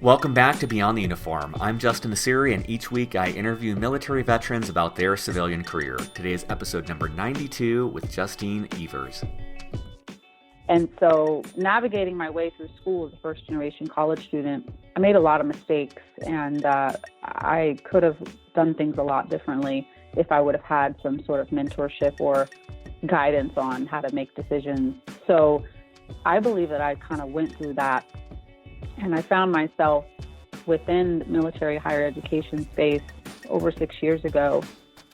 Welcome back to Beyond the Uniform. I'm Justine Evirs, and each week I interview military veterans about their civilian career. Today is episode number 92 with Justine Evirs. And so navigating my way through school as a first-generation college student, I made a lot of mistakes, and I could have done things a lot differently if I would have had some sort of mentorship or guidance on how to make decisions. So I believe that I kind of went through that, and I found myself within the military higher education space over 6 years ago,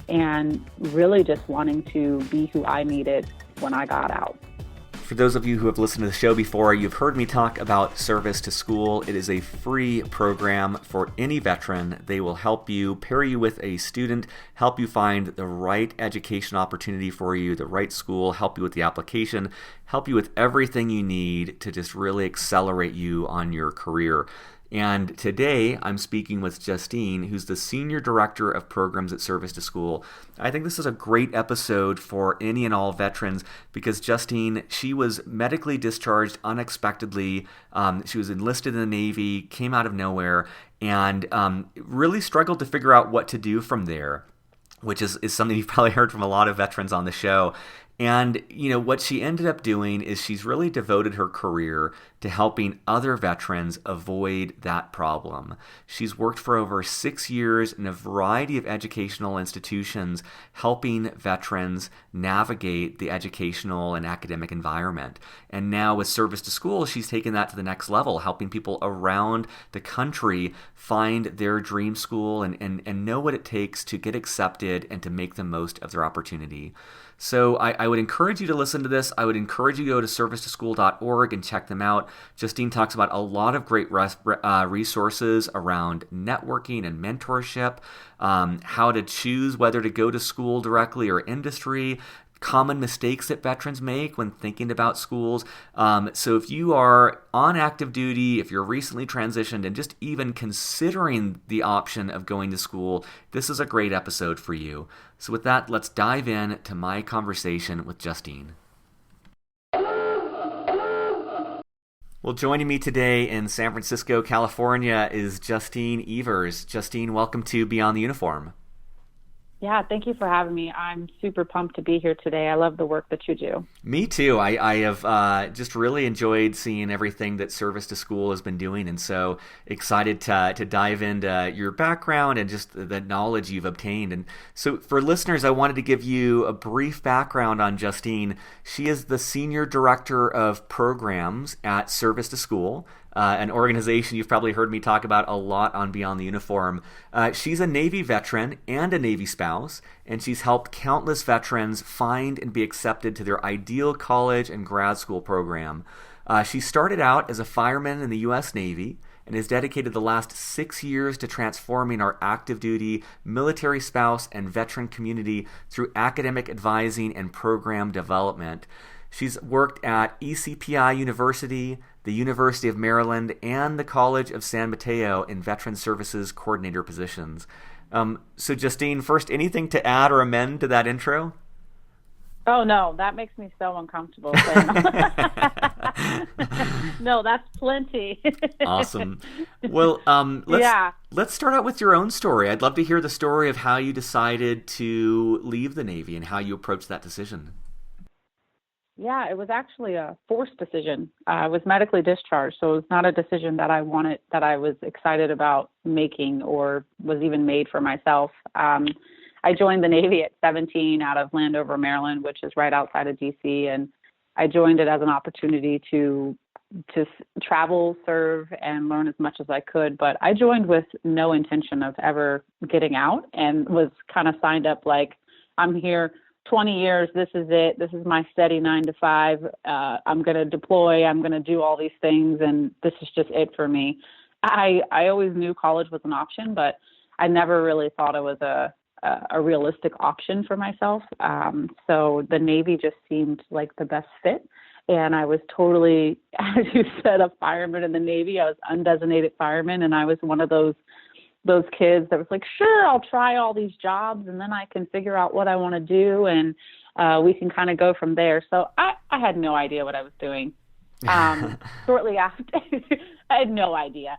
and really just wanting to be who I needed when I got out. For those of you who have listened to the show before, you've heard me talk about Service to School. It is a free program for any veteran. They will help you, pair you with a student, help you find the right education opportunity for you, the right school, help you with the application, help you with everything you need to just really accelerate you on your career. And today I'm speaking with Justine, who's the Senior Director of Programs at Service to School. I think this is a great episode for any and all veterans because Justine, she was medically discharged unexpectedly. She was enlisted in the Navy, came out of nowhere, and really struggled to figure out what to do from there, which is something you've probably heard from a lot of veterans on the show. And, what she ended up doing is she's really devoted her career to helping other veterans avoid that problem. She's worked for over 6 years in a variety of educational institutions, helping veterans navigate the educational and academic environment. And now with Service to School, she's taken that to the next level, helping people around the country find their dream school and know what it takes to get accepted and to make the most of their opportunity. So I would encourage you to listen to this. I would encourage you to go to servicetoschool.org and check them out. Justine talks about a lot of great resources around networking and mentorship, how to choose whether to go to school directly or industry, common mistakes that veterans make when thinking about schools. So if you are on active duty, if you're recently transitioned, and just even considering the option of going to school, this is a great episode for you. So with that, let's dive in to my conversation with Justine. Well, joining me today in San Francisco, California is Justine Evirs. Justine, welcome to Beyond the Uniform. Yeah, thank you for having me. I'm super pumped to be here today. I love the work that you do. Me too. I have just really enjoyed seeing everything that Service to School has been doing, and so excited to dive into your background and just the knowledge you've obtained. And so for listeners, I wanted to give you a brief background on Justine. She is the Senior Director of Programs at Service to School, an organization you've probably heard me talk about a lot on Beyond the Uniform. She's a Navy veteran and a Navy spouse, and she's helped countless veterans find and be accepted to their ideal college and grad school program. She started out as a fireman in the U.S. Navy and has dedicated the last 6 years to transforming our active duty, military spouse, and veteran community through academic advising and program development. She's worked at ECPI University, the University of Maryland, and the College of San Mateo in Veteran Services Coordinator positions. So Justine, first, anything to add or amend to that intro? Oh, no, that makes me so uncomfortable. No, that's plenty. Awesome. Well, let's start out with your own story. I'd love to hear the story of how you decided to leave the Navy and how you approached that decision. Yeah, it was actually a forced decision. I was medically discharged, so it was not a decision that I wanted, that I was excited about making or was even made for myself. I joined the Navy at 17 out of Landover, Maryland, which is right outside of D.C., and I joined it as an opportunity to travel, serve, and learn as much as I could. But I joined with no intention of ever getting out and was kind of signed up like, I'm here 20 years, this is it. This is my steady 9 to 5. I'm going to deploy. I'm going to do all these things, and this is just it for me. I always knew college was an option, but I never really thought it was a realistic option for myself. So the Navy just seemed like the best fit. And I was totally, as you said, a fireman in the Navy. I was undesignated fireman, and I was one of those kids that was like, sure, I'll try all these jobs and then I can figure out what I want to do and we can kind of go from there. So I had no idea what I was doing. Shortly after, I had no idea.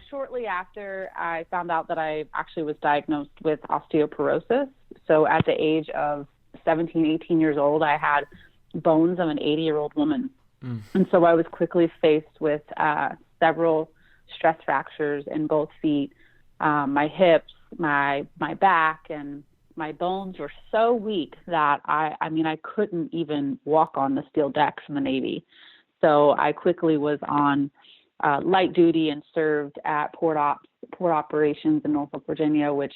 Shortly after, I found out that I actually was diagnosed with osteoporosis. So at the age of 17, 18 years old, I had bones of an 80-year-old woman. And so I was quickly faced with several stress fractures in both feet, my hips, my back, and my bones were so weak that I mean, I couldn't even walk on the steel decks in the Navy. So I quickly was on light duty and served at port operations in Norfolk, Virginia, which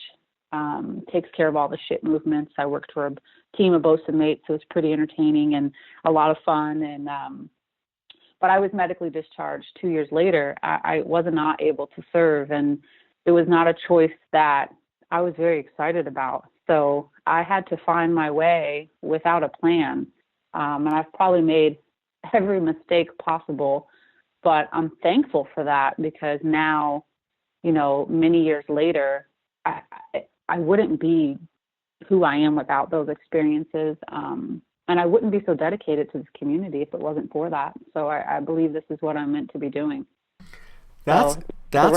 takes care of all the ship movements. I worked for a team of bosun mates, so it was pretty entertaining and a lot of fun. And but I was medically discharged 2 years later. I was not able to serve, and it was not a choice that I was very excited about. So I had to find my way without a plan. And I've probably made every mistake possible, but I'm thankful for that, because now, you know, many years later, I wouldn't be who I am without those experiences. And I wouldn't be so dedicated to this community if it wasn't for that. So I believe this is what I'm meant to be doing. That's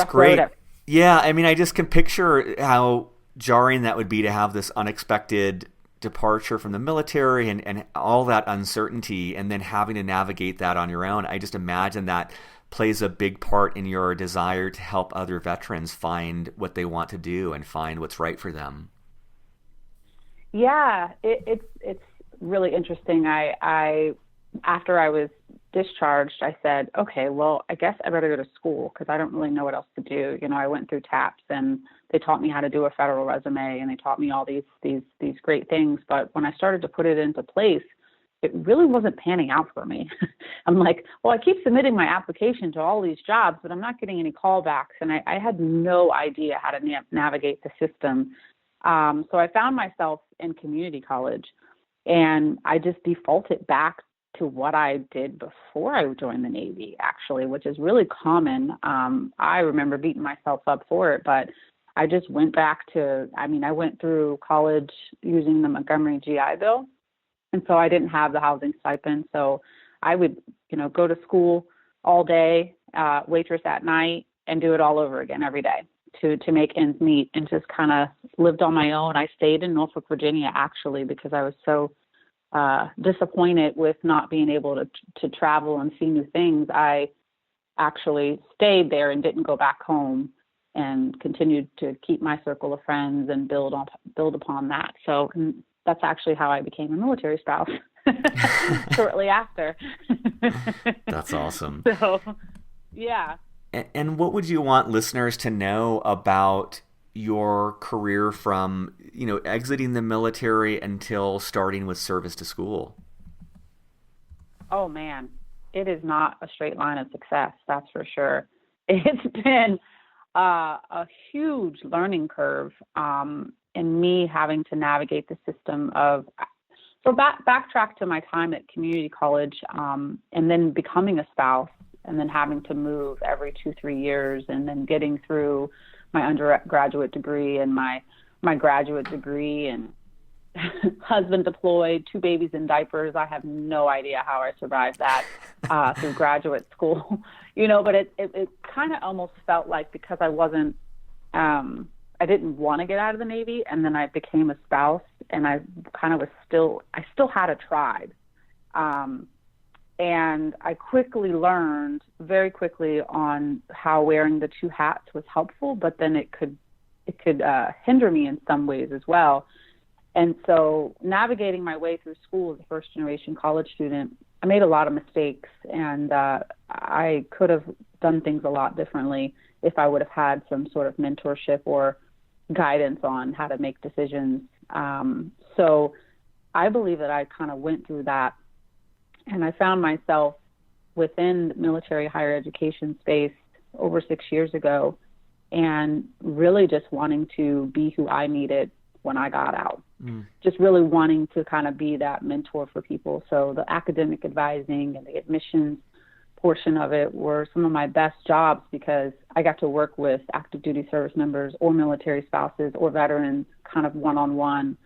great. Yeah, I mean, I just can picture how jarring that would be to have this unexpected departure from the military and all that uncertainty, and then having to navigate that on your own. I just imagine that plays a big part in your desire to help other veterans find what they want to do and find what's right for them. Yeah, it's really interesting. I after I was discharged, I said, okay, well, I guess I better go to school because I don't really know what else to do. You know, I went through TAPS and they taught me how to do a federal resume, and they taught me all these great things. But when I started to put it into place, it really wasn't panning out for me. I'm like, well, I keep submitting my application to all these jobs, but I'm not getting any callbacks. And I had no idea how to navigate the system. So I found myself in community college, and I just defaulted back to what I did before I joined the Navy, actually, which is really common. I remember beating myself up for it, but I just went back to, I went through college using the Montgomery GI Bill. And so I didn't have the housing stipend. So I would, go to school all day, waitress at night, and do it all over again every day to make ends meet, and just kind of lived on my own. I stayed in Norfolk, Virginia, actually, because I was so disappointed with not being able to travel and see new things. I actually stayed there and didn't go back home, and continued to keep my circle of friends and build upon that. So that's actually how I became a military spouse shortly after. That's awesome. So, yeah. And what would you want listeners to know about your career from, exiting the military until starting with service to school? Oh, man, it is not a straight line of success, that's for sure. It's been a huge learning curve in me having to navigate the system of, so backtrack to my time at community college, and then becoming a spouse, and then having to move every 2-3 years, and then getting through my undergraduate degree and my graduate degree, and husband deployed, 2 babies in diapers. I have no idea how I survived that through graduate school, but it kind of almost felt like, because I wasn't, I didn't want to get out of the Navy, and then I became a spouse, and I kind of I still had a tribe. And I quickly learned very quickly on how wearing the 2 hats was helpful, but then it could hinder me in some ways as well. And so navigating my way through school as a first-generation college student, I made a lot of mistakes, and I could have done things a lot differently if I would have had some sort of mentorship or guidance on how to make decisions. So I believe that I kind of went through that, and I found myself within the military higher education space over 6 years ago, and really just wanting to be who I needed when I got out. Just really wanting to kind of be that mentor for people. So the academic advising and the admissions portion of it were some of my best jobs, because I got to work with active duty service members or military spouses or veterans kind of one-on-one,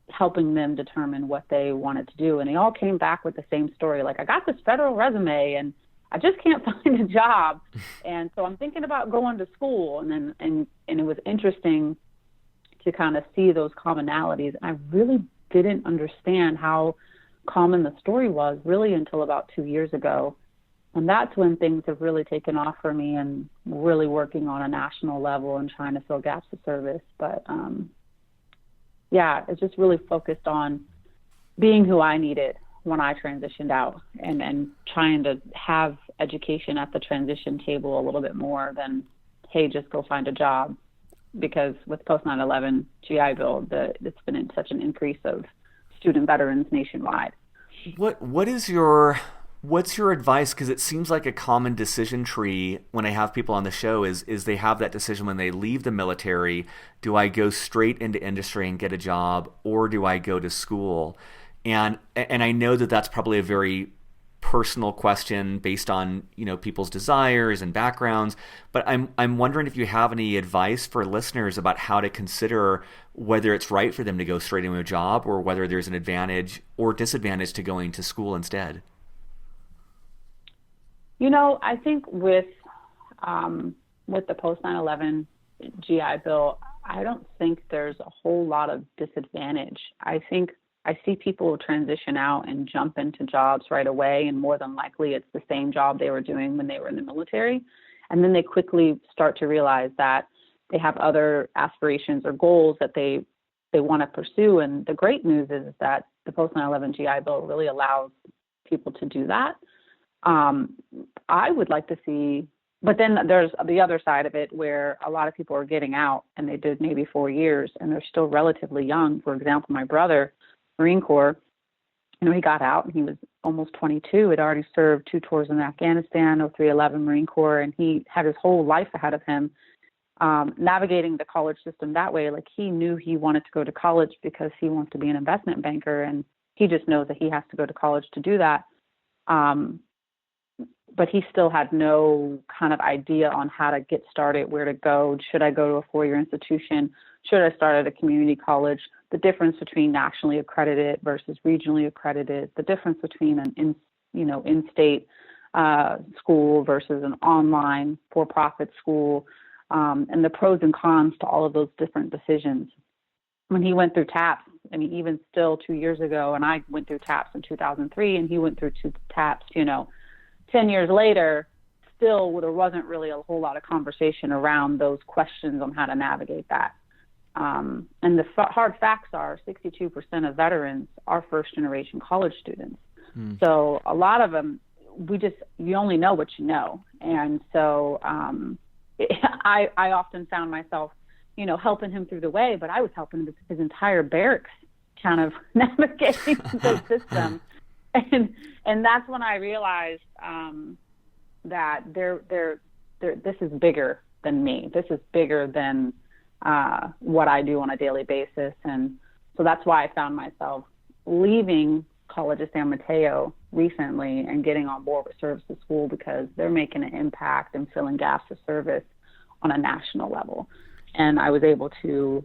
helping them determine what they wanted to do. And they all came back with the same story. Like, I got this federal resume and I just can't find a job. And so I'm thinking about going to school. And it was interesting to kind of see those commonalities. I really didn't understand how common the story was really until about 2 years ago. And that's when things have really taken off for me and really working on a national level and trying to fill gaps of service. But it's just really focused on being who I needed when I transitioned out and trying to have education at the transition table a little bit more than, hey, just go find a job. Because with post 9/11 GI Bill, it's been in such an increase of student veterans nationwide. What's your advice? Because it seems like a common decision tree when I have people on the show is they have that decision when they leave the military. Do I go straight into industry and get a job, or do I go to school? And I know that that's probably a very personal question based on people's desires and backgrounds, but I'm wondering if you have any advice for listeners about how to consider whether it's right for them to go straight into a job or whether there's an advantage or disadvantage to going to school instead. I think with the post 9/11 GI Bill, I don't think there's a whole lot of disadvantage. I think I see people transition out and jump into jobs right away, and more than likely it's the same job they were doing when they were in the military. And then they quickly start to realize that they have other aspirations or goals that they want to pursue. And the great news is that the post 9/11 GI Bill really allows people to do that. I would like to see, but then there's the other side of it where a lot of people are getting out and they did maybe 4 years and they're still relatively young. For example, my brother, Marine Corps, he got out and he was almost 22, had already served 2 tours in Afghanistan, 03-11 Marine Corps, and he had his whole life ahead of him, navigating the college system that way. Like, he knew he wanted to go to college because he wants to be an investment banker, and he just knows that he has to go to college to do that. But he still had no kind of idea on how to get started, where to go. Should I go to a 4-year institution? Should I start at a community college? The difference between nationally accredited versus regionally accredited, the difference between an in-state school versus an online for-profit school, and the pros and cons to all of those different decisions. When he went through TAPS, even still 2 years ago, and I went through TAPS in 2003, and he went through TAPS, 10 years later, still there wasn't really a whole lot of conversation around those questions on how to navigate that. And the hard facts are 62% of veterans are first-generation college students. So a lot of them, you only know what you know. And so I often found myself, helping him through the way, but I was helping his entire barracks kind of navigating the system. And that's when I realized that this is bigger than me. This is bigger than what I do on a daily basis. And so that's why I found myself leaving College of San Mateo recently and getting on board with Service to School, because they're making an impact and filling gaps of service on a national level. And I was able to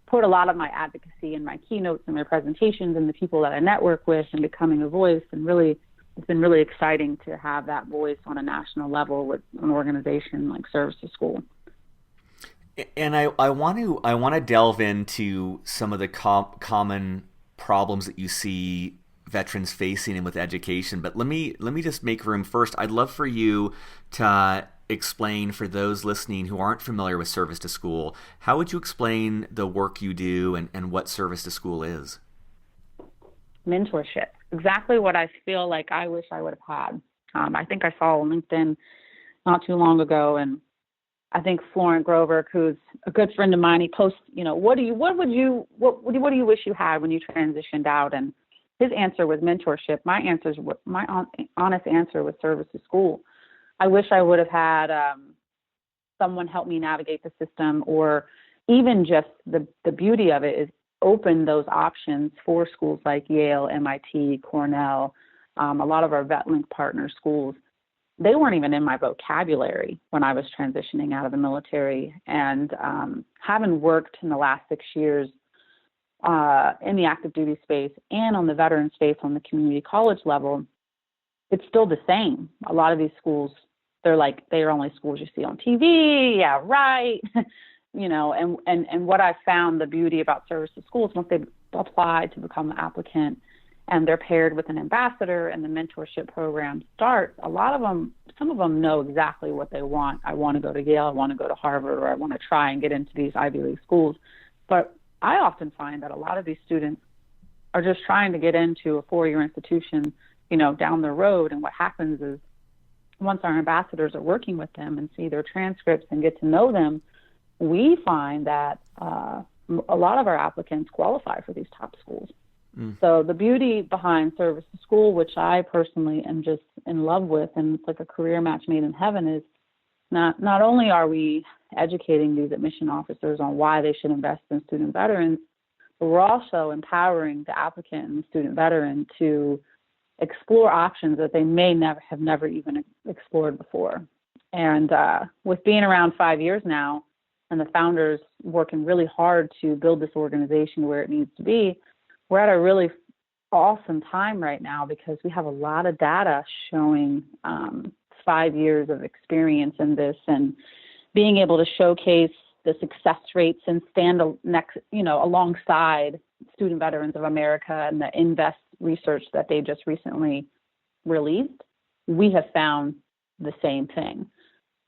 put a lot of my advocacy in my keynotes and my presentations and the people that I network with and becoming a voice. And really, it's been really exciting to have that voice on a national level with an organization like Service to School. And I want to delve into some of the common problems that you see veterans facing and with education. But let me just make room first. I'd love for you to explain, for those listening who aren't familiar with Service to School, how would you explain the work you do and what Service to School is? Mentorship. Exactly what I feel like I wish I would have had. I think I saw on LinkedIn not too long ago, and I think Florent Grover, who's a good friend of mine, he posts, what do you wish you had when you transitioned out? And his answer was mentorship. My honest answer was Service to School. I wish I would have had someone help me navigate the system, or even just the beauty of it is open those options for schools like Yale, MIT, Cornell, a lot of our VetLink partner schools. They weren't even in my vocabulary when I was transitioning out of the military. And having worked in the last 6 years in the active duty space and on the veteran space on the community college level, it's still the same. A lot of these schools, they're only schools you see on TV. Yeah, right. And what I found the beauty about service to schools, once they apply to become an applicant and they're paired with an ambassador and the mentorship program starts, some of them know exactly what they want. I want to go to Yale, I want to go to Harvard, or I want to try and get into these Ivy League schools. But I often find that a lot of these students are just trying to get into a four-year institution, down the road. And what happens is once our ambassadors are working with them and see their transcripts and get to know them, we find that a lot of our applicants qualify for these top schools. So the beauty behind service to school, which I personally am just in love with, and it's like a career match made in heaven, is not only are we educating these admission officers on why they should invest in student veterans, but we're also empowering the applicant and the student veteran to explore options that they may have never even explored before. And with being around 5 years now, and the founders working really hard to build this organization where it needs to be, we're at a really awesome time right now because we have a lot of data showing 5 years of experience in this, and being able to showcase the success rates and stand alongside Student Veterans of America and the Invest research that they just recently released. We have found the same thing.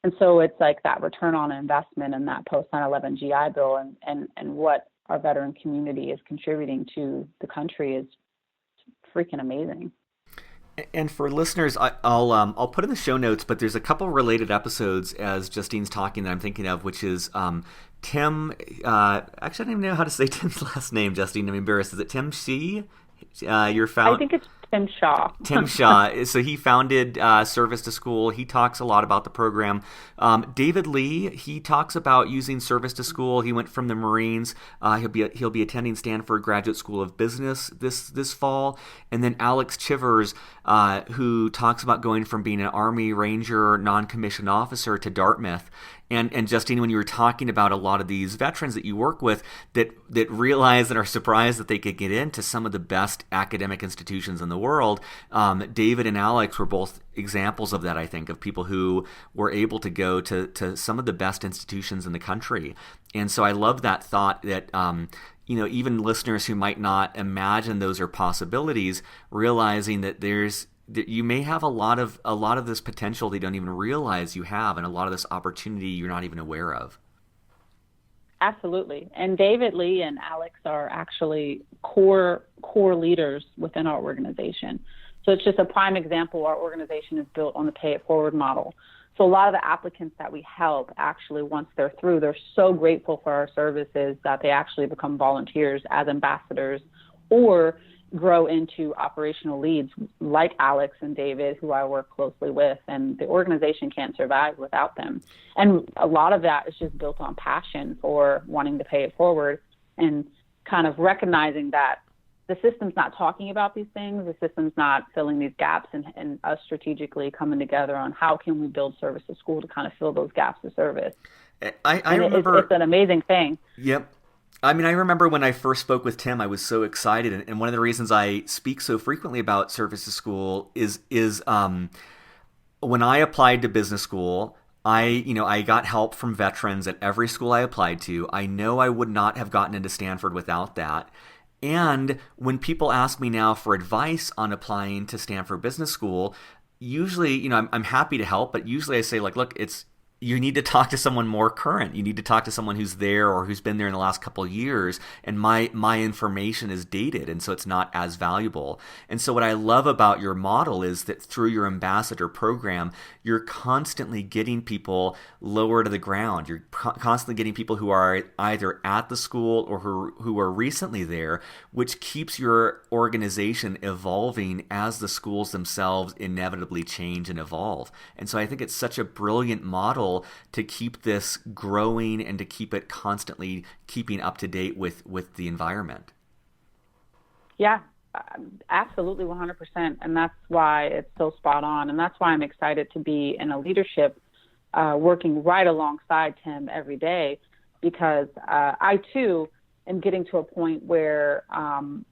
And so it's like that return on investment and that post 9/11 GI Bill and what our veteran community is contributing to the country is freaking amazing. And for listeners, I'll put in the show notes, but there's a couple related episodes as Justine's talking that I'm thinking of, which is Tim. Actually, I don't even know how to say Tim's last name. Justine, I'm embarrassed. Is it Tim Shee? Your founder? I think it's Tim Shaw. Tim Shaw. So he founded Service to School. He talks a lot about the program. David Lee, he talks about using Service to School. He went from the Marines. He'll be attending Stanford Graduate School of Business this fall. And then Alex Chivers, who talks about going from being an Army Ranger non-commissioned officer to Dartmouth. And Justine, when you were talking about a lot of these veterans that you work with that realize and are surprised that they could get into some of the best academic institutions in the world, David and Alex were both examples of that, I think, of people who were able to go to some of the best institutions in the country. And so I love that thought that even listeners who might not imagine those are possibilities, realizing that you may have a lot of this potential they don't even realize you have, and a lot of this opportunity you're not even aware of. Absolutely. And David Lee and Alex are actually core leaders within our organization. So it's just a prime example. Our organization is built on the pay it forward model. So a lot of the applicants that we help, actually, once they're through, they're so grateful for our services that they actually become volunteers as ambassadors or grow into operational leads like Alex and David, who I work closely with, and the organization can't survive without them. And a lot of that is just built on passion for wanting to pay it forward and kind of recognizing that the system's not talking about these things, the system's not filling these gaps, and us strategically coming together on how can we build service to school to kind of fill those gaps of service. I remember it's an amazing thing. Yep. I mean, I remember when I first spoke with Tim, I was so excited. And one of the reasons I speak so frequently about service to school is when I applied to business school, I got help from veterans at every school I applied to. I know I would not have gotten into Stanford without that. And when people ask me now for advice on applying to Stanford Business School, usually, I'm happy to help, but usually I say, like, look, you need to talk to someone more current. You need to talk to someone who's there or who's been there in the last couple of years. And my information is dated, and so it's not as valuable. And so what I love about your model is that through your ambassador program, you're constantly getting people lower to the ground. You're constantly getting people who are either at the school or who are recently there, which keeps your organization evolving as the schools themselves inevitably change and evolve. And so I think it's such a brilliant model to keep this growing and to keep it constantly keeping up to date with the environment. Yeah, absolutely, 100%. And that's why it's so spot on. And that's why I'm excited to be in a leadership working right alongside Tim every day, because I too am getting to a point where I'm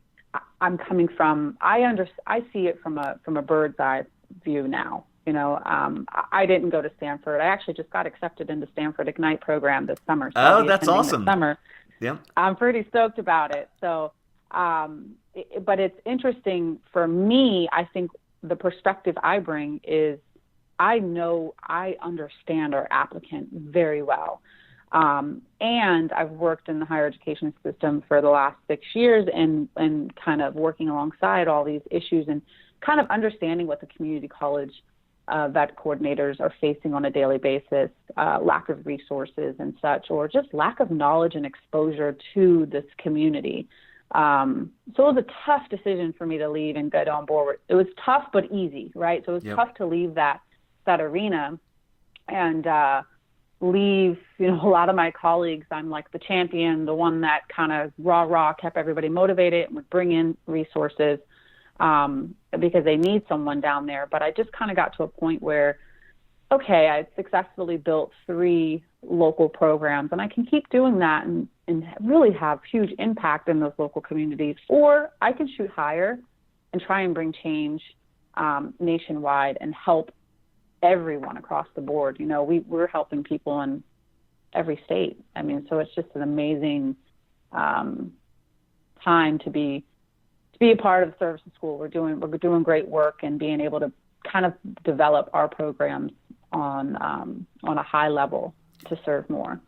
coming from, I see it from a bird's eye view now. I didn't go to Stanford. I actually just got accepted into Stanford Ignite program this summer. So I'll Oh, be that's attending this awesome. summer. Yeah. I'm pretty stoked about it. So, but it's interesting for me. I think the perspective I bring is I understand our applicant very well. And I've worked in the higher education system for the last 6 years and kind of working alongside all these issues and kind of understanding what the community college vet coordinators are facing on a daily basis, lack of resources and such, or just lack of knowledge and exposure to this community. So it was a tough decision for me to leave and get on board. It was tough but easy, right? So it was tough to leave that arena and leave, a lot of my colleagues. I'm like the champion, the one that kind of rah kept everybody motivated and would bring in resources because they need someone down there. But I just kind of got to a point where, okay, I successfully built 3 local programs and I can keep doing that and really have huge impact in those local communities, or I can shoot higher and try and bring change nationwide and help everyone across the board. We're helping people in every state. I mean, so it's just an amazing time to be a part of the service school. We're doing great work and being able to kind of develop our programs on a high level to serve more.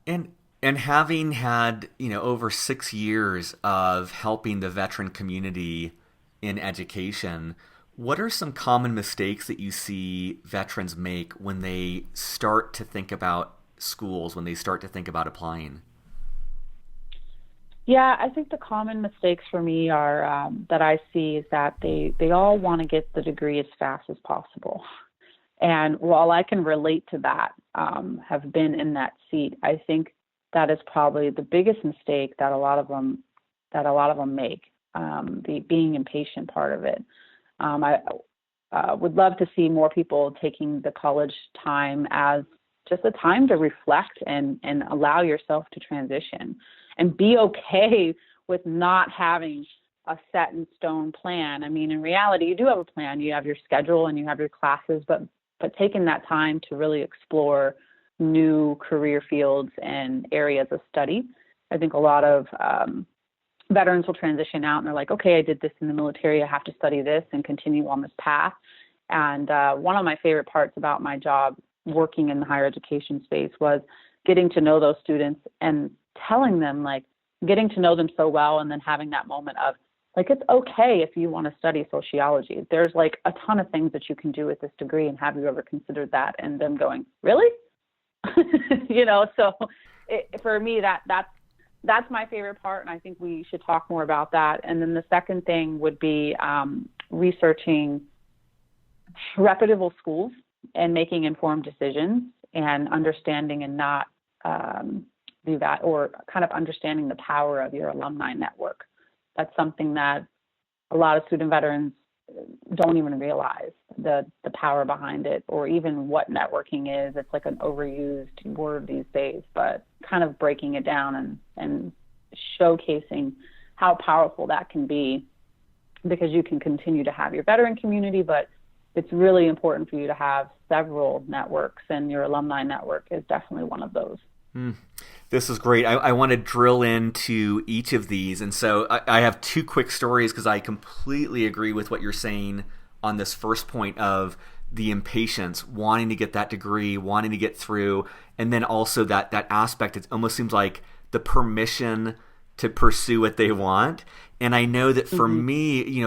And having had, over 6 years of helping the veteran community in education, what are some common mistakes that you see veterans make when they start to think about schools, when they start to think about applying? Yeah, I think the common mistakes for me are that I see is that they all want to get the degree as fast as possible. And while I can relate to that, have been in that seat, I think that is probably the biggest mistake that a lot of them make. The being impatient part of it. I would love to see more people taking the college time as just a time to reflect and allow yourself to transition and be okay with not having a set in stone plan. I mean, in reality, you do have a plan. You have your schedule and you have your classes, but taking that time to really explore new career fields and areas of study. I think a lot of veterans will transition out and they're like, okay, I did this in the military. I have to study this and continue on this path. And one of my favorite parts about my job working in the higher education space was getting to know those students and telling them, like, getting to know them so well and then having that moment of, like, it's okay if you want to study sociology. There's like a ton of things that you can do with this degree, and have you ever considered that? And them going, really? So for me, that's my favorite part, and I think we should talk more about that. And then the second thing would be researching reputable schools and making informed decisions and understanding and not understanding the power of your alumni network. That's something that a lot of student veterans don't even realize the power behind it, or even what networking is. It's like an overused word these days, but kind of breaking it down and showcasing how powerful that can be, because you can continue to have your veteran community, but it's really important for you to have several networks, and your alumni network is definitely one of those. This is great. I want to drill into each of these. And so I have 2 quick stories, because I completely agree with what you're saying on this first point of the impatience, wanting to get that degree, wanting to get through, and then also that aspect. It almost seems like the permission to pursue what they want. And I know that for me,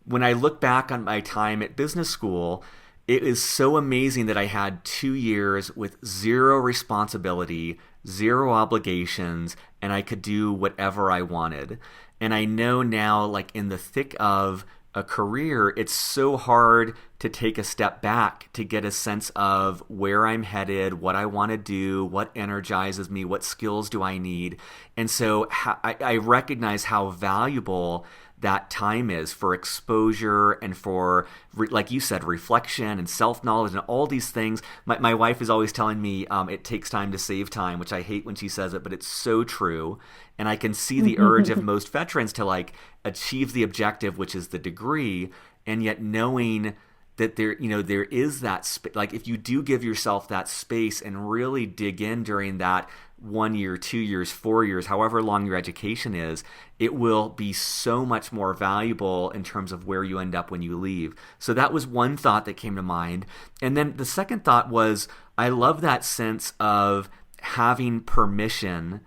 when I look back on my time at business school, it is so amazing that I had 2 years with zero responsibility, zero obligations, and I could do whatever I wanted. And I know now, like in the thick of a career, it's so hard to take a step back to get a sense of where I'm headed, what I want to do, what energizes me, what skills do I need. And so I recognize how valuable that time is for exposure and for, like you said, reflection and self-knowledge and all these things. My wife is always telling me it takes time to save time, which I hate when she says it, but it's so true. And I can see the urge of most veterans to like achieve the objective, which is the degree, and yet knowing that there is that like if you do give yourself that space and really dig in during that 1 year, 2 years, 4 years, however long your education is, it will be so much more valuable in terms of where you end up when you leave. So that was one thought that came to mind. And then the second thought was, I love that sense of having permission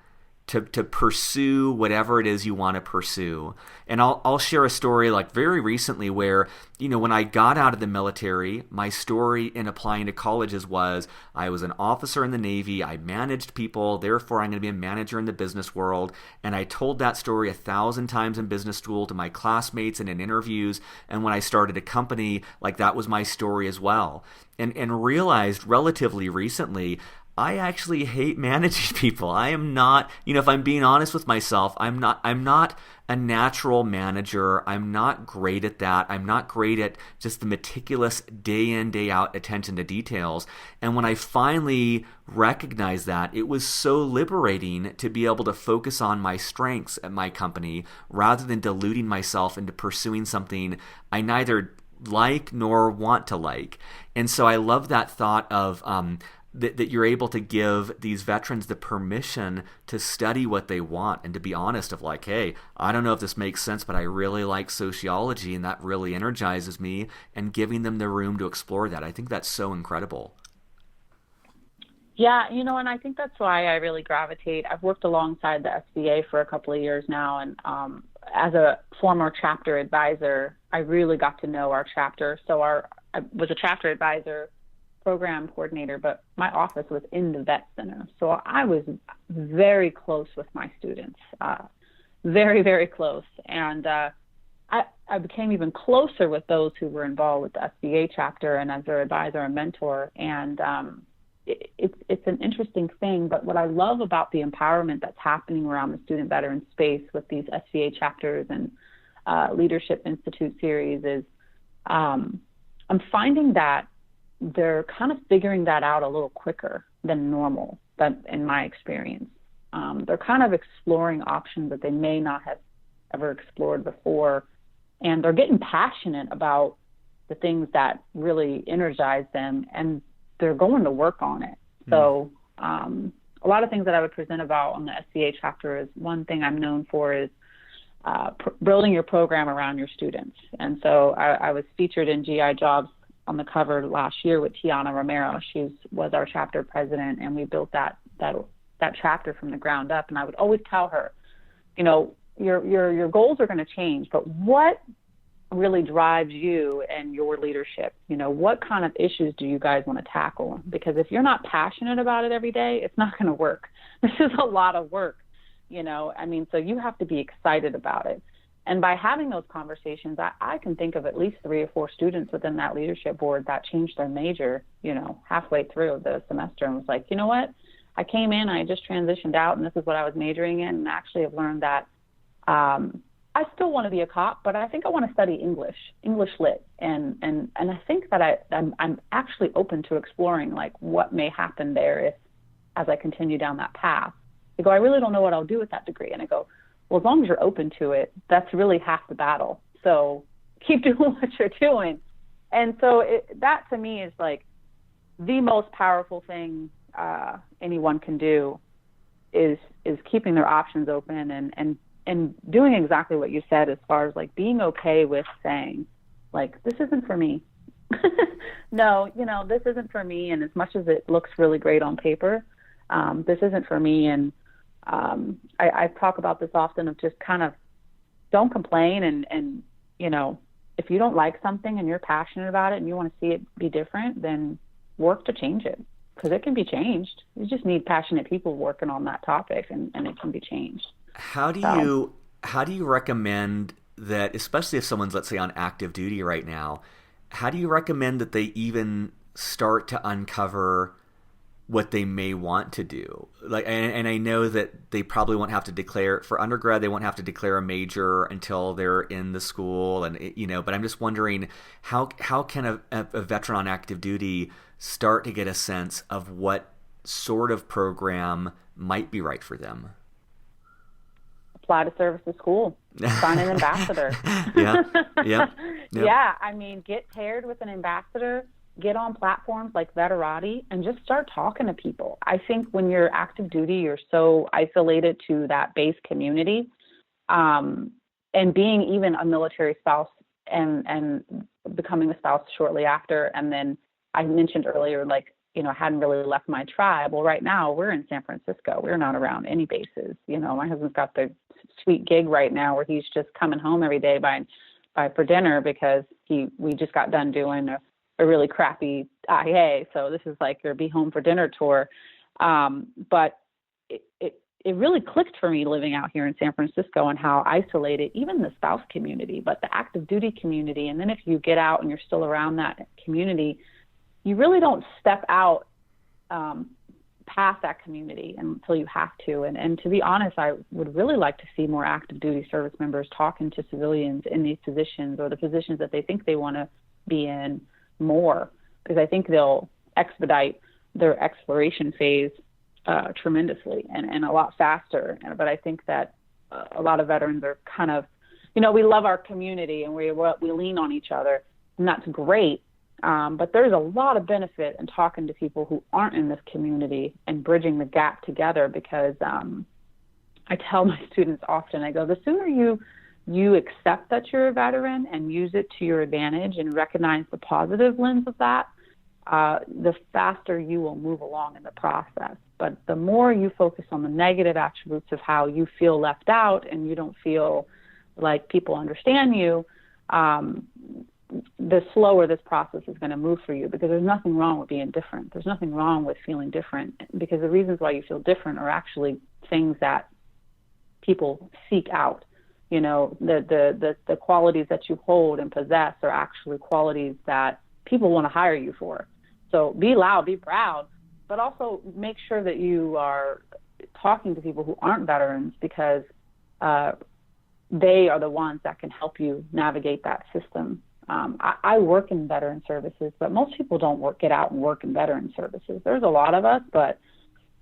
to pursue whatever it is you want to pursue. And I'll share a story like very recently where, when I got out of the military, my story in applying to colleges was I was an officer in the Navy, I managed people, therefore I'm going to be a manager in the business world. And I told that story 1,000 times in business school to my classmates and in interviews. And when I started a company, like that was my story as well. And realized relatively recently, I actually hate managing people. I am not, if I'm being honest with myself, I'm not a natural manager. I'm not great at that. I'm not great at just the meticulous day in, day out attention to details. And when I finally recognized that, it was so liberating to be able to focus on my strengths at my company rather than deluding myself into pursuing something I neither like nor want to like. And so I love that thought of that you're able to give these veterans the permission to study what they want and to be honest of like, hey, I don't know if this makes sense, but I really like sociology and that really energizes me, and giving them the room to explore that. I think that's so incredible. Yeah, and I think that's why I really gravitate. I've worked alongside the SBA for a couple of years now, and as a former chapter advisor, I really got to know our chapter. So I was a chapter advisor, program coordinator, but my office was in the vet center. So I was very close with my students, very, very close. And I became even closer with those who were involved with the SBA chapter and as their advisor and mentor. And it's an interesting thing. But what I love about the empowerment that's happening around the student veteran space with these SBA chapters and Leadership Institute series is I'm finding that they're kind of figuring that out a little quicker than normal, in my experience. They're kind of exploring options that they may not have ever explored before, and they're getting passionate about the things that really energize them, and they're going to work on it. So a lot of things that I would present about on the SCA chapter is, one thing I'm known for is building your program around your students. And so I was featured in GI Jobs on the cover last year with Tiana Romero. She was our chapter president, and we built that chapter from the ground up. And I would always tell her, your goals are going to change, but what really drives you and your leadership? What kind of issues do you guys want to tackle? Because if you're not passionate about it every day, it's not going to work. This is a lot of work, so you have to be excited about it. And by having those conversations, I can think of at least 3 or 4 students within that leadership board that changed their major, halfway through the semester, and was like, you know what? I came in, I just transitioned out, and this is what I was majoring in, and actually have learned that I still want to be a cop, but I think I want to study English lit. And I think that I'm actually open to exploring like what may happen there as I continue down that path. They go, I really don't know what I'll do with that degree. And I go, well, as long as you're open to it, that's really half the battle. So keep doing what you're doing. And so that to me is like the most powerful thing anyone can do is keeping their options open and doing exactly what you said, as far as like being okay with saying like, this isn't for me. No, this isn't for me. And as much as it looks really great on paper, this isn't for me. And I talk about this often of just kind of don't complain. And if you don't like something and you're passionate about it and you want to see it be different, then work to change it, because it can be changed. You just need passionate people working on that topic, and it can be changed. How do you recommend that, especially if someone's, let's say, on active duty right now, how do you recommend that they even start to uncover what they may want to do? And I know that they probably won't have to declare for undergrad. They won't have to declare a major until they're in the school, and But I'm just wondering how can a veteran on active duty start to get a sense of what sort of program might be right for them? apply to service to school, sign an ambassador. Yeah. Yeah, I mean, get paired with an ambassador, get on platforms like Veterati, and just start talking to people. I think when you're active duty, you're so isolated to that base community. And being even a military spouse and becoming a spouse shortly after. And then I mentioned earlier, like, you know, I hadn't really left my tribe. Well, right now we're in San Francisco. We're not around any bases. You know, my husband's got the sweet gig right now where he's just coming home every day for dinner because we just got done doing a really crappy IA. So this is like your be home for dinner tour. But it really clicked for me living out here in San Francisco and how isolated even the spouse community, but the active duty community. And then if you get out and you're still around that community, you really don't step out past that community until you have to. And to be honest, I would really like to see more active duty service members talking to civilians in these positions or the positions that they think they want to be in more, because I think they'll expedite their exploration phase tremendously and a lot faster. But I think that a lot of veterans are kind of, you know, we love our community and we lean on each other, and that's great. But there's a lot of benefit in talking to people who aren't in this community and bridging the gap together, because I tell my students often, I go, the sooner you accept that you're a veteran and use it to your advantage and recognize the positive lens of that, the faster you will move along in the process. But the more you focus on the negative attributes of how you feel left out and you don't feel like people understand you, the slower this process is going to move for you, because there's nothing wrong with being different. There's nothing wrong with feeling different, because the reasons why you feel different are actually things that people seek out. You know, the qualities that you hold and possess are actually qualities that people want to hire you for. So be loud, be proud, but also make sure that you are talking to people who aren't veterans, because they are the ones that can help you navigate that system. I work in veteran services, but most people don't get out and work in veteran services. There's a lot of us, but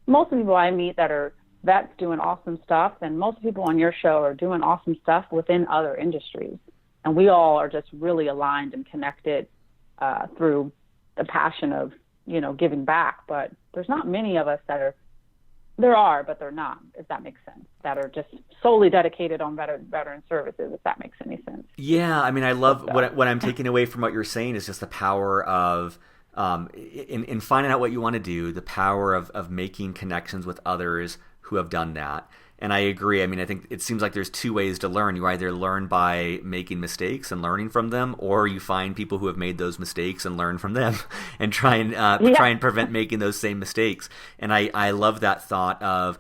most of the people I meet that are vets doing awesome stuff, and most people on your show are doing awesome stuff within other industries. And we all are just really aligned and connected through the passion of, you know, giving back. But there's not many of us there are, but they're not, if that makes sense, that are just solely dedicated on veteran services, if that makes any sense. Yeah, I mean, I love what I'm taking away from what you're saying is just the power of, in finding out what you want to do, the power of making connections with others who have done that. And I agree. I mean, I think it seems like there's two ways to learn. You either learn by making mistakes and learning from them, or you find people who have made those mistakes and learn from them and try and prevent making those same mistakes. And I love that thought of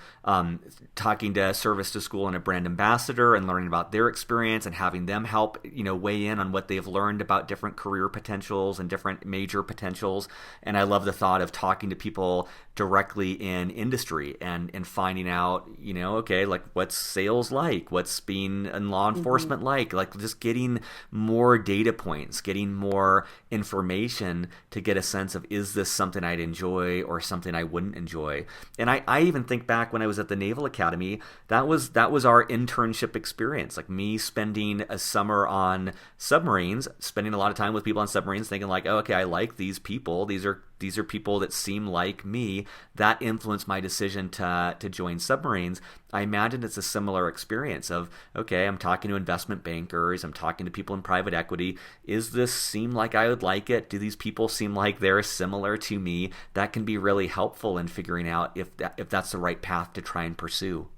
talking to Service to School and a brand ambassador and learning about their experience and having them help, you know, weigh in on what they've learned about different career potentials and different major potentials. And I love the thought of talking to people directly in industry and finding out, you know, okay, like what's sales like, what's being in law enforcement like just getting more data points, getting more information to get a sense of, is this something I'd enjoy or something I wouldn't enjoy? And I even think back when I was at the Naval Academy, that was our internship experience, like me spending a summer on submarines, spending a lot of time with people on submarines, thinking like, oh, okay, I like these people. These are people that seem like me. That influenced my decision to join submarines. I imagine it's a similar experience of, okay, I'm talking to investment bankers, I'm talking to people in private equity. Is this seem like I would like it? Do these people seem like they're similar to me? That can be really helpful in figuring out if that's the right path to try and pursue.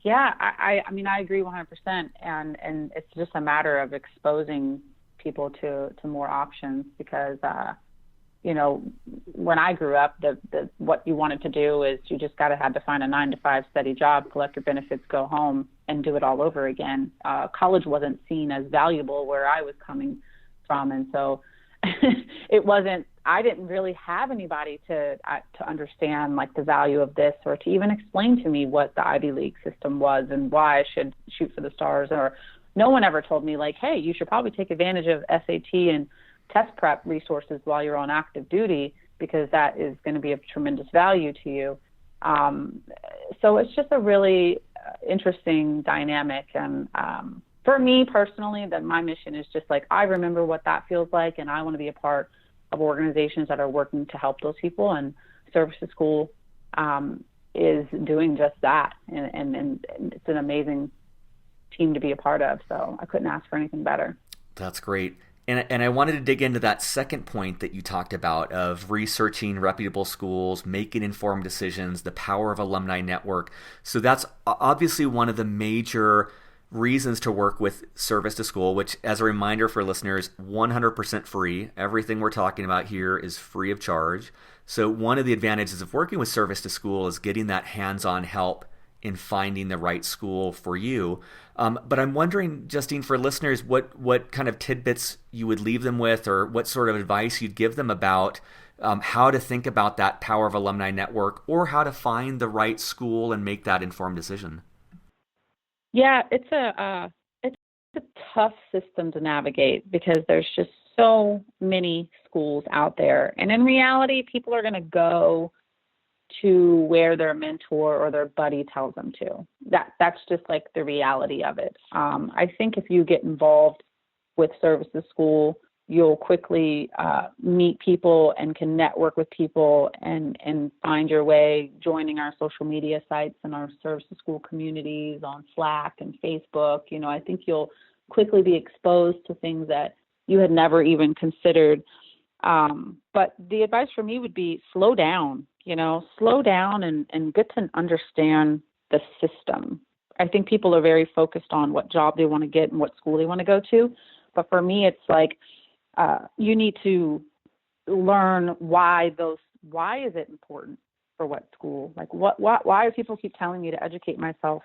Yeah, I mean, I agree 100%. And it's just a matter of exposing people to more options, because you know, when I grew up, what you wanted to do is you just had to find a 9-to-5 steady job, collect your benefits, go home, and do it all over again. College wasn't seen as valuable where I was coming from, and so I didn't really have anybody to understand like the value of this, or to even explain to me what the Ivy League system was and why I should shoot for the stars. Or no one ever told me like, hey, you should probably take advantage of SAT and test prep resources while you're on active duty, because that is going to be of tremendous value to you. So it's just a really interesting dynamic. And for me personally, that my mission is just like, I remember what that feels like, and I want to be a part of organizations that are working to help those people. And Service to School is doing just that. And it's an amazing team to be a part of. So I couldn't ask for anything better. That's great. And I wanted to dig into that second point that you talked about of researching reputable schools, making informed decisions, the power of alumni network. So that's obviously one of the major reasons to work with Service to School, which, as a reminder for listeners, 100% free. Everything we're talking about here is free of charge. So one of the advantages of working with Service to School is getting that hands-on help in finding the right school for you. But I'm wondering, Justine, for listeners, what kind of tidbits you would leave them with, or what sort of advice you'd give them about how to think about that power of alumni network, or how to find the right school and make that informed decision. Yeah, it's a tough system to navigate because there's just so many schools out there. And in reality, people are going to go to where their mentor or their buddy tells them to. That's just like the reality of it. I think if you get involved with Service to School, you'll quickly meet people and can network with people and find your way joining our social media sites and our Service to School communities on Slack and Facebook. You know, I think you'll quickly be exposed to things that you had never even considered. But the advice for me would be slow down, and get to understand the system. I think people are very focused on what job they want to get and what school they want to go to. But for me, it's like, you need to learn why is it important for what school? Like why do people keep telling me to educate myself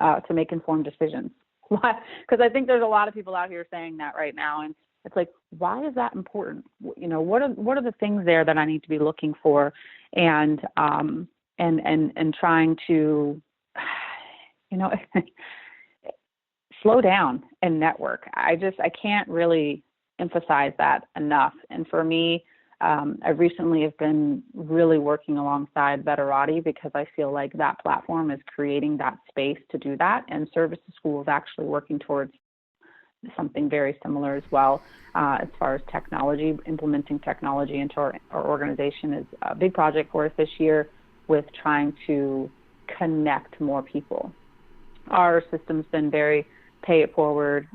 to make informed decisions? Why? Because I think there's a lot of people out here saying that right now. And it's like, why is that important? You know, what are the things there that I need to be looking for and trying to, slow down and network. I can't really emphasize that enough. And for me, I recently have been really working alongside Veterati because I feel like that platform is creating that space to do that. And Service to School is actually working towards something very similar as well. As far as technology, implementing technology into our organization is a big project for us this year with trying to connect more people. Our system's been very pay it forward,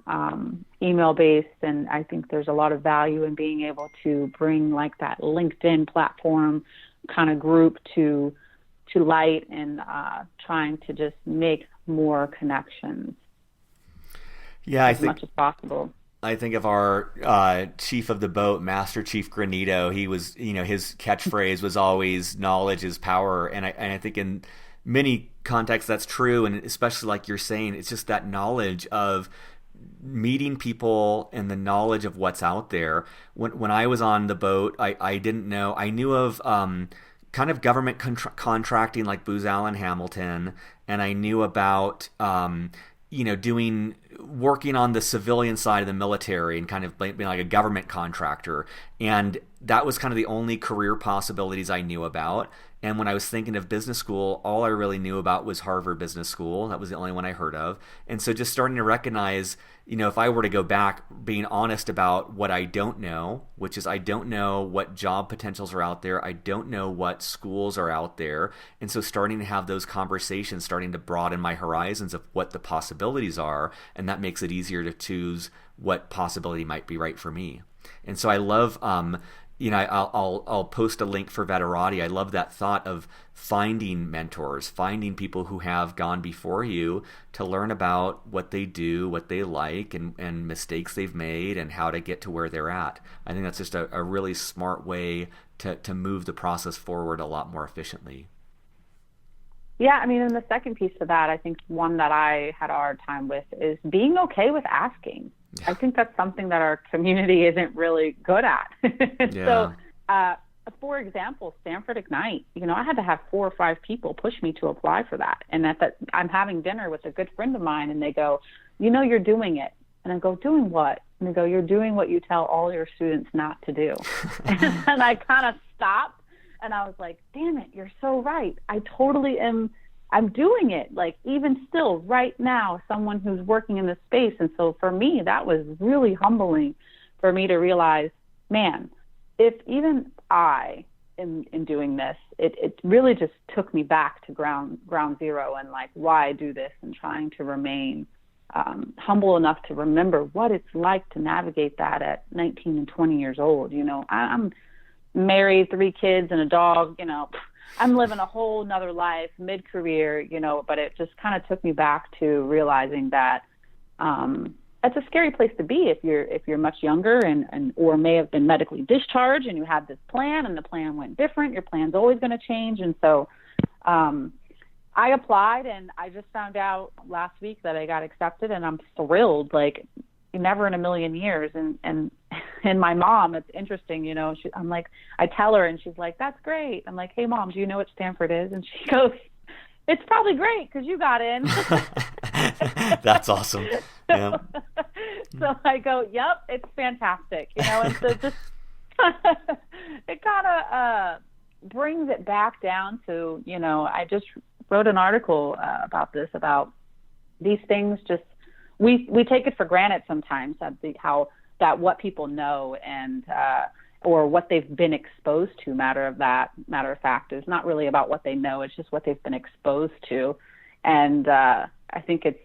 email based, and I think there's a lot of value in being able to bring like that LinkedIn platform kind of group to light and trying to just make more connections. Yeah, as much as possible. I think of our chief of the boat, Master Chief Granito. He was, his catchphrase was always "knowledge is power," and I think in many contexts that's true, and especially like you're saying, it's just that knowledge of meeting people and the knowledge of what's out there. When I was on the boat, I didn't know. I knew of kind of government contracting like Booz Allen Hamilton, and I knew about working on the civilian side of the military and kind of being like a government contractor. And that was kind of the only career possibilities I knew about. And when I was thinking of business school, all I really knew about was Harvard Business School. That was the only one I heard of. And so just starting to recognize, if I were to go back, being honest about what I don't know, which is I don't know what job potentials are out there. I don't know what schools are out there. And so starting to have those conversations, starting to broaden my horizons of what the possibilities are. And that makes it easier to choose what possibility might be right for me. And so I love, I'll post a link for Veterati. I love that thought of finding mentors, finding people who have gone before you to learn about what they do, what they like, and mistakes they've made, and how to get to where they're at. I think that's just a really smart way to move the process forward a lot more efficiently. Yeah, I mean, and the second piece of that, I think one that I had a hard time with is being okay with asking. I think that's something that our community isn't really good at. So, for example, Stanford Ignite, I had to have 4 or 5 people push me to apply for that. And I'm having dinner with a good friend of mine, and they go, you're doing it. And I go, doing what? And they go, you're doing what you tell all your students not to do. And I kind of stopped, and I was like, damn it, you're so right. I totally am I'm doing it, like even still right now, someone who's working in this space. And so for me, that was really humbling for me to realize, man, if even I in doing this, it really just took me back to ground zero, and like why I do this, and trying to remain humble enough to remember what it's like to navigate that at 19 and 20 years old. I'm married, 3 kids and a dog, I'm living a whole nother life mid-career, but it just kind of took me back to realizing that it's a scary place to be if you're much younger and or may have been medically discharged and you had this plan and the plan went different. Your plan's always going to change. And so I applied, and I just found out last week that I got accepted, and I'm thrilled, like never in a million years. And my mom, it's interesting, I'm like, I tell her and she's like, that's great. I'm like, hey Mom, do you know what Stanford is? And she goes, it's probably great because you got in. That's awesome. Yeah. So I go, yep, it's fantastic. And so just it kind of brings it back down to, I just wrote an article about this, about these things. Just we take it for granted sometimes that what people know and or what they've been exposed to, matter of fact, is not really about what they know. It's just what they've been exposed to. And I think it's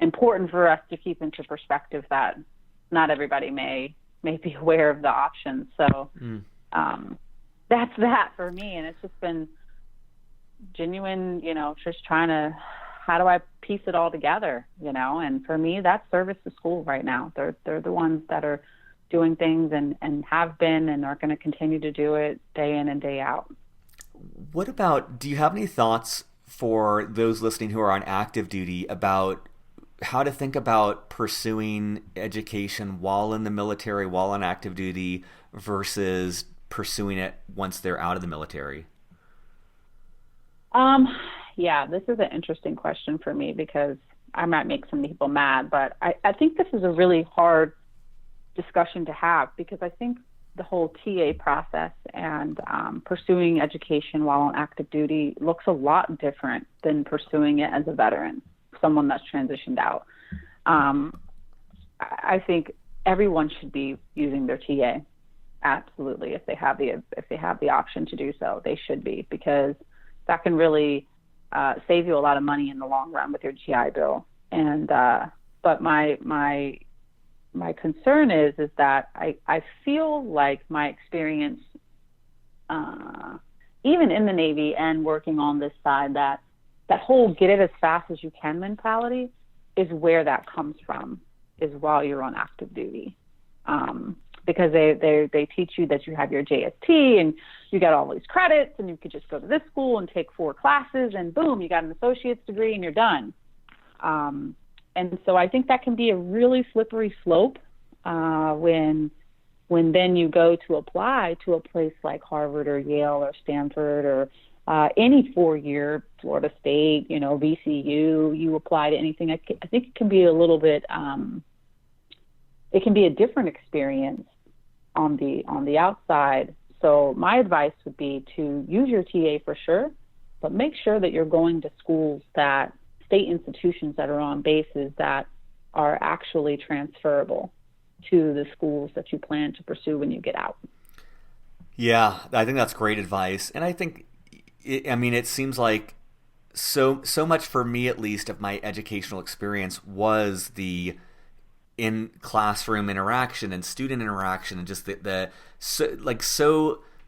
important for us to keep into perspective that not everybody may be aware of the options. So that's that for me. And it's just been genuine, just trying to, how do I piece it all together, and for me, that's service to school right now. They're the ones that are doing things and have been and are going to continue to do it day in and day out. What about, do you have any thoughts for those listening who are on active duty about how to think about pursuing education while in the military, while on active duty, versus pursuing it once they're out of the military? Yeah, this is an interesting question for me because I might make some people mad, but I think this is a really hard discussion to have, because I think the whole TA process and pursuing education while on active duty looks a lot different than pursuing it as a veteran, someone that's transitioned out. I think everyone should be using their TA. Absolutely. If they have the option to do so, they should be, because that can really save you a lot of money in the long run with your GI Bill. And but my concern is that I feel like my experience, even in the Navy and working on this side, that whole get it as fast as you can mentality is where that comes from, is while you're on active duty. Because they teach you that you have your JST and you got all these credits and you could just go to this school and take 4 classes and boom, you got an associate's degree and you're done. And so I think that can be a really slippery slope when then you go to apply to a place like Harvard or Yale or Stanford or any 4-year Florida State, VCU, you apply to anything. I think it can be a little bit, it can be a different experience on the outside. So my advice would be to use your TA for sure, but make sure that you're going to schools, that state institutions that are on bases that are actually transferable to the schools that you plan to pursue when you get out. Yeah, I think that's great advice. And I think, it seems like so much, for me at least, of my educational experience was the in classroom interaction and student interaction, and just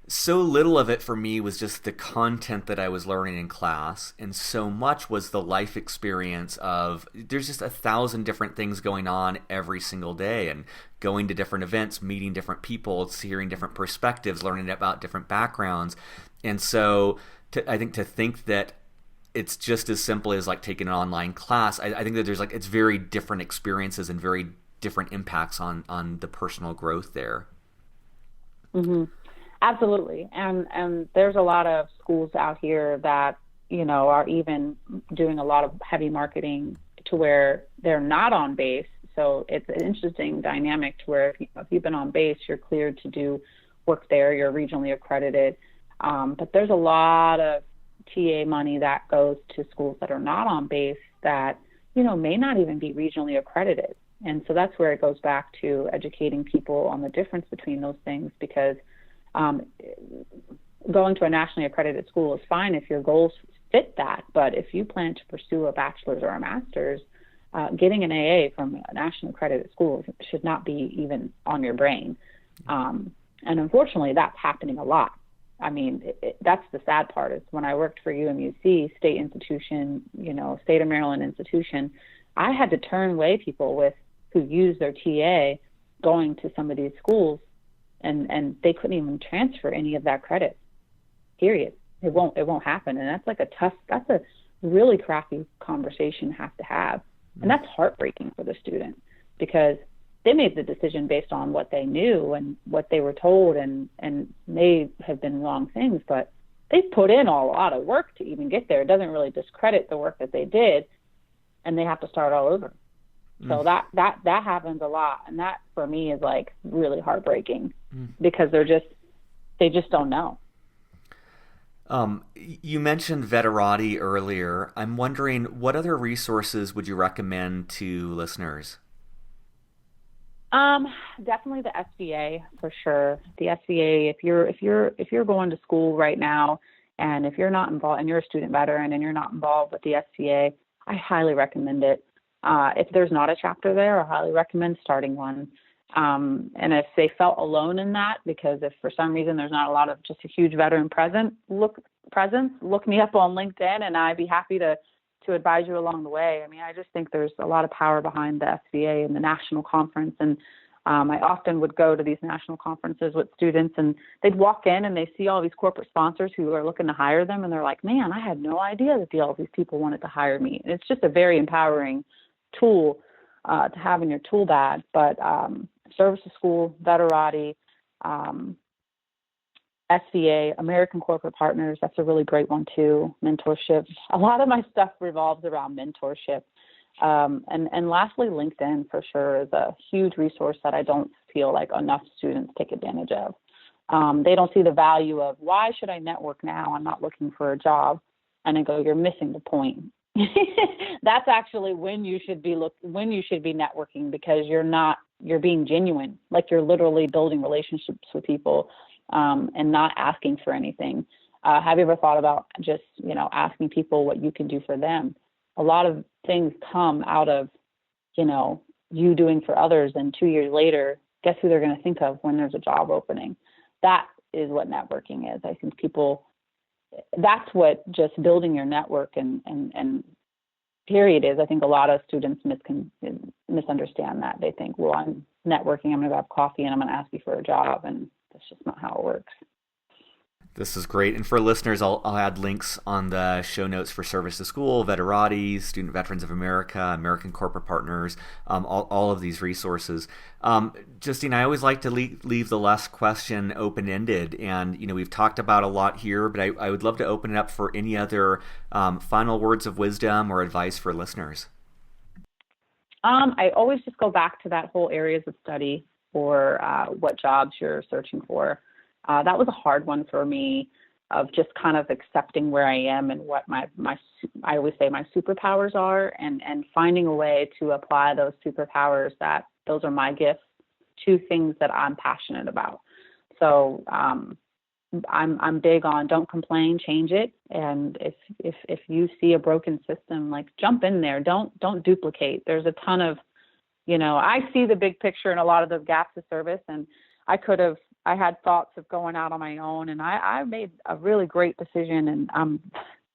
so little of it for me was just the content that I was learning in class, and so much was the life experience of there's just 1,000 different things going on every single day, and going to different events, meeting different people, hearing different perspectives, learning about different backgrounds. And so I think that it's just as simple as like taking an online class. I think that there's it's very different experiences and very different impacts on the personal growth there. Mm-hmm. Absolutely. And there's a lot of schools out here that, are even doing a lot of heavy marketing to where they're not on base. So it's an interesting dynamic to where if you've been on base, you're cleared to do work there, you're regionally accredited. But there's a lot of TA money that goes to schools that are not on base that, may not even be regionally accredited. And so that's where it goes back to educating people on the difference between those things, because going to a nationally accredited school is fine if your goals fit that. But if you plan to pursue a bachelor's or a master's, getting an AA from a nationally accredited school should not be even on your brain. And unfortunately, that's happening a lot. I mean, that's the sad part, is when I worked for UMUC, state institution, state of Maryland institution, I had to turn away people who used their TA going to some of these schools, and they couldn't even transfer any of that credit, period. It won't happen. And that's a really crappy conversation to have. And that's heartbreaking for the student, because they made the decision based on what they knew and what they were told, and may have been wrong things, but they put in a lot of work to even get there. It doesn't really discredit the work that they did, and they have to start all over. So that happens a lot, and that for me is like really heartbreaking, because they just don't know. You mentioned Veterati earlier. I'm wondering, what other resources would you recommend to listeners? Definitely the SBA for sure. The SBA, if you're going to school right now, and if you're not involved, and you're a student veteran and you're not involved with the SBA, I highly recommend it. If there's not a chapter there, I highly recommend starting one. And if they felt alone in that, because if for some reason there's not a lot of just a huge veteran presence, look me up on LinkedIn, and I'd be happy to advise you along the way. I mean, I just think there's a lot of power behind the SBA and the national conference. And I often would go to these national conferences with students, and they'd walk in and they see all these corporate sponsors who are looking to hire them. And they're like, man, I had no idea that all these people wanted to hire me. And it's just a very empowering tool to have in your tool bag. But Service to School, Veterati, SVA, American Corporate Partners, that's a really great one too. Mentorship. A lot of my stuff revolves around mentorship. And lastly, LinkedIn for sure is a huge resource that I don't feel like enough students take advantage of. They don't see the value of, why should I network now? I'm not looking for a job. And I go, you're missing the point. That's actually when you should be networking, because you're being genuine. Like, you're literally building relationships with people, and not asking for anything. Have you ever thought about just, asking people what you can do for them? A lot of things come out of, you doing for others, and 2 years later, guess who they're going to think of when there's a job opening? That is what networking is. I think that's what just building your network and period is. I think a lot of students misunderstand that. They think, well, I'm networking, I'm going to grab coffee, and I'm going to ask you for a job, and that's just not how it works. This is great. And for listeners, I'll add links on the show notes for Service to School, Veterati, Student Veterans of America, American Corporate Partners, all of these resources. Justine, I always like to leave the last question open-ended. And, we've talked about a lot here, but I would love to open it up for any other final words of wisdom or advice for listeners. I always just go back to that whole areas of study, or what jobs you're searching for. That was a hard one for me, of just kind of accepting where I am and what I always say my superpowers are, and finding a way to apply those superpowers, that those are my gifts, to things that I'm passionate about. So I'm big on don't complain, change it. And if you see a broken system, like, jump in there. Don't duplicate. There's a ton of, I see the big picture in a lot of the gaps of service, and I had thoughts of going out on my own, and I made a really great decision, and I'm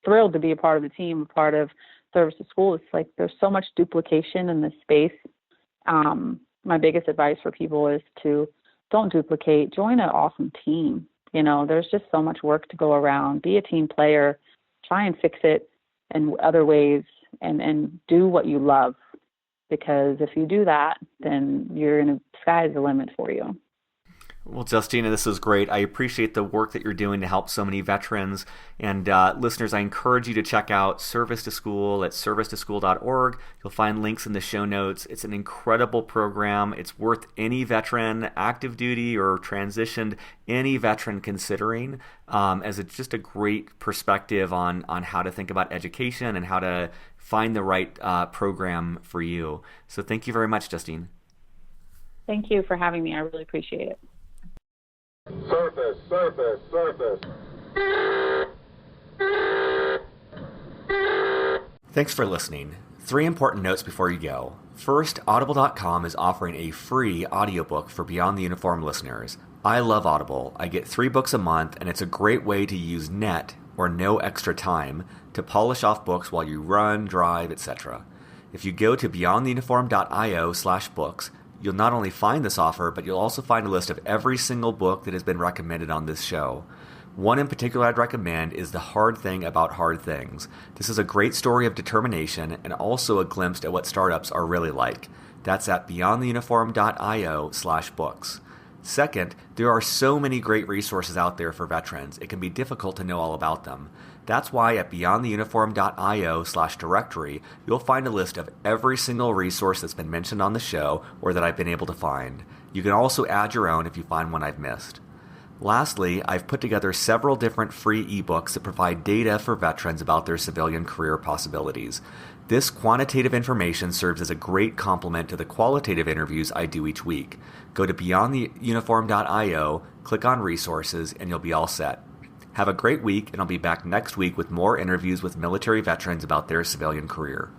thrilled to be a part of the team, a part of Service to School. It's like there's so much duplication in this space. My biggest advice for people is to don't duplicate, join an awesome team. There's just so much work to go around. Be a team player, try and fix it in other ways, and do what you love. Because if you do that, then sky's the limit for you. Well, Justina, this was great. I appreciate the work that you're doing to help so many veterans. And listeners, I encourage you to check out Service to School at servicetoschool.org. You'll find links in the show notes. It's an incredible program. It's worth any veteran, active duty or transitioned, any veteran considering, as just a great perspective on how to think about education and how to find the right program for you. So thank you very much, Justine. Thank you for having me. I really appreciate it. Surface, surface, surface. Thanks for listening. 3 important notes before you go. First, Audible.com is offering a free audiobook for Beyond the Uniform listeners. I love Audible. I get 3 books a month, and it's a great way to use net, or no extra time, to polish off books while you run, drive, etc. If you go to beyondtheuniform.io/books, you'll not only find this offer, but you'll also find a list of every single book that has been recommended on this show. One in particular I'd recommend is The Hard Thing About Hard Things. This is a great story of determination and also a glimpse at what startups are really like. That's at beyondtheuniform.io/books. Second, there are so many great resources out there for veterans, it can be difficult to know all about them. That's why at beyondtheuniform.io/directory, you'll find a list of every single resource that's been mentioned on the show or that I've been able to find. You can also add your own if you find one I've missed. Lastly, I've put together several different free ebooks that provide data for veterans about their civilian career possibilities. This quantitative information serves as a great complement to the qualitative interviews I do each week. Go to beyondtheuniform.io, click on resources, and you'll be all set. Have a great week, and I'll be back next week with more interviews with military veterans about their civilian career.